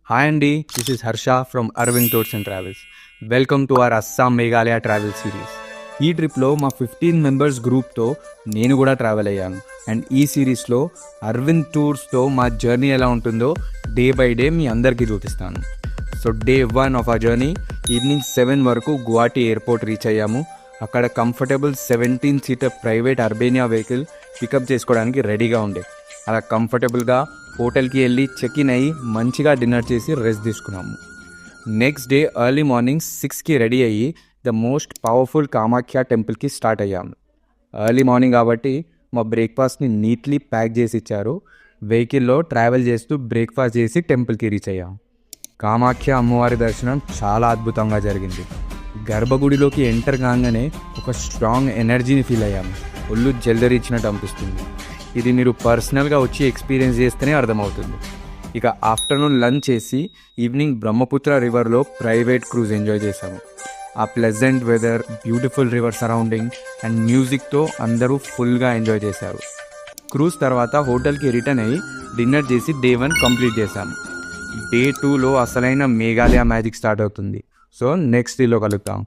Hi Andy, this is Harsha from Arvind Tours and Travels. Welcome to our Assam Meghalaya travel series. ఈ ట్రిప్లో మా 15 members గ్రూప్తో నేను కూడా travel అయ్యాను. And ఈ సిరీస్లో అరవింద్ టూర్స్తో మా జర్నీ ఎలా ఉంటుందో డే బై డే మీ అందరికీ చూపిస్తాను. సో డే 1 ఆఫ్ ఆ జర్నీ ఈవినింగ్ 7 వరకు గువాహటి ఎయిర్పోర్ట్ రీచ్ అయ్యాము. అక్కడ comfortable 17 seater private Urbania vehicle pickup చేసుకోవడానికి రెడీగా ఉండే. అలా కంఫర్టబుల్గా హోటల్కి వెళ్ళి చెక్ ఇన్ అయ్యి మంచిగా డిన్నర్ చేసి రెస్ట్ తీసుకున్నాము. నెక్స్ట్ డే ఎర్లీ మార్నింగ్ 6కి రెడీ అయ్యి ద మోస్ట్ పవర్ఫుల్ కామాఖ్య టెంపుల్కి స్టార్ట్ అయ్యాము. ఎర్లీ మార్నింగ్ కాబట్టి మా బ్రేక్ఫాస్ట్ని నీట్లీ ప్యాక్ చేసి ఇచ్చారు. వెహికల్లో ట్రావెల్ చేస్తూ బ్రేక్ఫాస్ట్ చేసి టెంపుల్కి రీచ్ అయ్యాము. కామాఖ్య అమ్మవారి దర్శనం చాలా అద్భుతంగా జరిగింది. గర్భగుడిలోకి ఎంటర్ కాగానే ఒక స్ట్రాంగ్ ఎనర్జీని ఫీల్ అయ్యాము. ఒళ్ళు జల్దరిచ్చినట్టు అనిపిస్తుంది. ఇది మీరు పర్సనల్గా వచ్చి ఎక్స్పీరియన్స్ చేస్తేనే అర్థమవుతుంది. ఇక ఆఫ్టర్నూన్ లంచ్ చేసి ఈవినింగ్ బ్రహ్మపుత్ర రివర్లో ప్రైవేట్ క్రూజ్ ఎంజాయ్ చేశాము. ఆ pleasant weather, beautiful river surrounding and మ్యూజిక్తో అందరూ ఫుల్గా ఎంజాయ్ చేశారు. క్రూజ్ తర్వాత హోటల్కి రిటర్న్ అయ్యి డిన్నర్ చేసి డే 1 కంప్లీట్ చేశాము. డే 2లో అసలైన మేఘాలయ మ్యాజిక్ స్టార్ట్ అవుతుంది. సో నెక్స్ట్ డేలో కలుద్దాం.